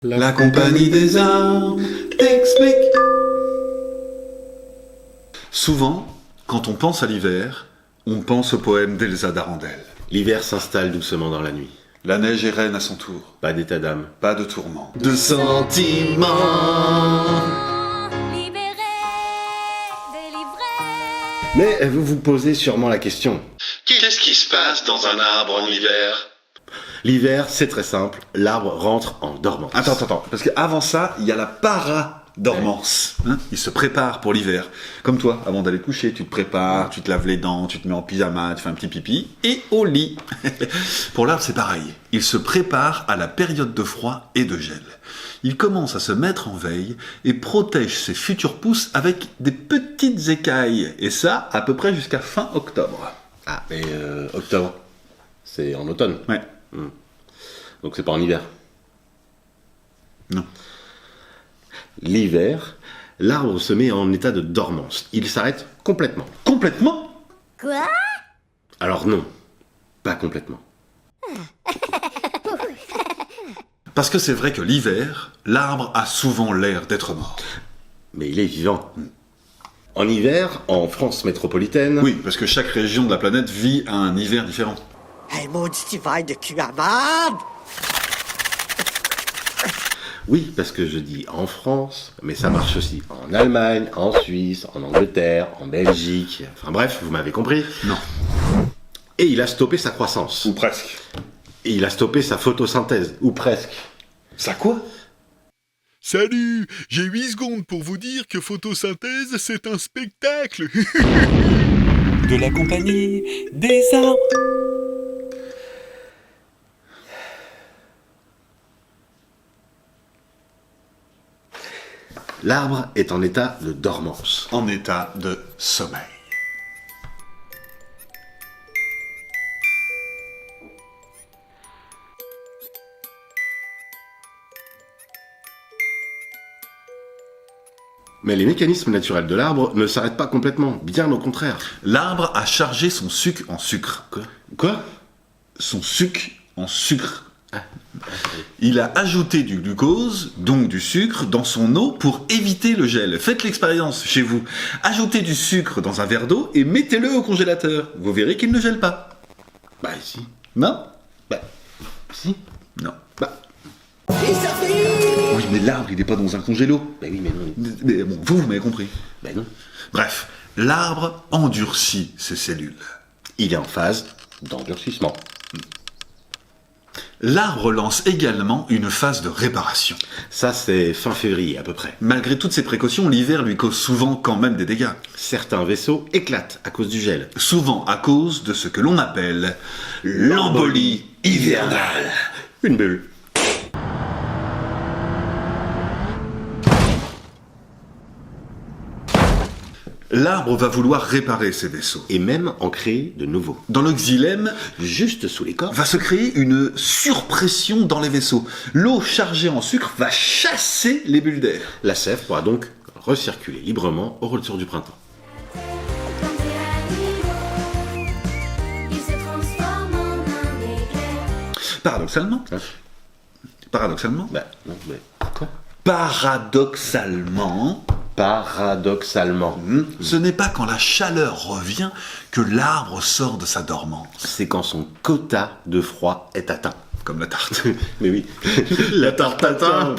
La compagnie des arbres explique. Souvent, quand on pense à l'hiver, on pense au poème d'Elsa d'Arandel. L'hiver s'installe doucement dans la nuit. La neige est reine à son tour. Pas d'état d'âme. Pas de tourment. De sentiments. Libéré, délivré. Mais vous vous posez sûrement la question. Qu'est-ce qui se passe dans un arbre en hiver? L'hiver, c'est très simple. L'arbre rentre en dormance. Attends, parce qu'avant ça, il y a la paradormance. Il se prépare pour l'hiver. Comme toi, avant d'aller te coucher, tu te prépares, tu te laves les dents, tu te mets en pyjama, tu fais un petit pipi, et au lit. Pour l'arbre, c'est pareil. Il se prépare à la période de froid et de gel. Il commence à se mettre en veille et protège ses futures pousses avec des petites écailles. Et ça, à peu près jusqu'à fin octobre. Ah, mais octobre, c'est en automne. Ouais. Donc c'est pas en hiver. Non. L'hiver, l'arbre se met en état de dormance. Il s'arrête complètement. Complètement? Quoi? Alors non, pas complètement. Parce que c'est vrai que l'hiver, l'arbre a souvent l'air d'être mort. Mais il est vivant. En hiver, en France métropolitaine... Oui, parce que chaque région de la planète vit un hiver différent. Hey, maudit hiver de cul à marde! Oui, parce que je dis en France, mais ça marche aussi en Allemagne, en Suisse, en Angleterre, en Belgique... Enfin bref, vous m'avez compris. Non. Et il a stoppé sa croissance. Ou presque. Et il a stoppé sa photosynthèse. Ou presque. Ça quoi? Salut, j'ai 8 secondes pour vous dire que photosynthèse, c'est un spectacle. De la compagnie des arbres. L'arbre est en état de dormance. En état de sommeil. Mais les mécanismes naturels de l'arbre ne s'arrêtent pas complètement, bien au contraire. L'arbre a chargé son sucre en sucre. Quoi? Son sucre en sucre. Il a ajouté du glucose, donc du sucre, dans son eau pour éviter le gel. Faites l'expérience chez vous. Ajoutez du sucre dans un verre d'eau et mettez-le au congélateur. Vous verrez qu'il ne gèle pas. Bah si. Non? Bah si. Non. Bah, Oui, mais l'arbre, il n'est pas dans un congélo. bah oui, mais non. Mais bon, vous m'avez compris. Bah non. Bref, l'arbre endurcit ses cellules. Il est en phase d'endurcissement. L'arbre lance également une phase de réparation. Ça, c'est fin février à peu près. Malgré toutes ces précautions, l'hiver lui cause souvent quand même des dégâts. Certains vaisseaux éclatent à cause du gel. Souvent à cause de ce que l'on appelle l'embolie hivernale. Une bulle. L'arbre va vouloir réparer ces vaisseaux. Et même en créer de nouveaux. Dans le xylème, Juste sous l'écorce. va se créer une surpression dans les vaisseaux. L'eau chargée en sucre va chasser les bulles d'air. La sève pourra donc recirculer librement au retour du printemps. Comme des animaux, ils se transforment en un éclair. Paradoxalement, Hein paradoxalement, Bah non, mais quoi? paradoxalement, Paradoxalement. ce n'est pas quand la chaleur revient que l'arbre sort de sa dormance. C'est quand son quota de froid est atteint. Comme la tarte. Mais oui. La tarte tatin.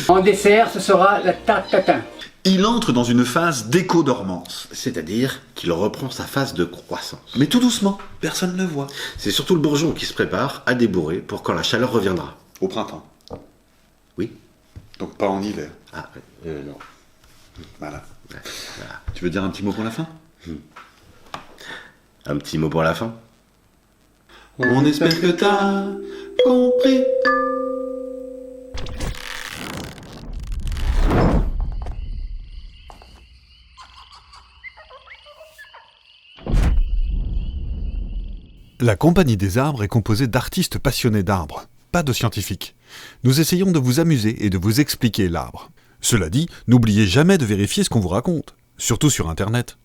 En dessert, ce sera la tarte tatin. Il entre dans une phase d'éco-dormance. C'est-à-dire qu'il reprend sa phase de croissance. Mais tout doucement, personne ne le voit. C'est surtout le bourgeon qui se prépare à débourrer pour quand la chaleur reviendra. Au printemps. Oui. Donc pas en hiver. Ah, non. Voilà. Voilà. Tu veux dire un petit mot pour la fin? Un petit mot pour la fin. On espère que t'as compris. La compagnie des arbres est composée d'artistes passionnés d'arbres, pas de scientifiques. Nous essayons de vous amuser et de vous expliquer l'arbre. Cela dit, n'oubliez jamais de vérifier ce qu'on vous raconte, surtout sur Internet.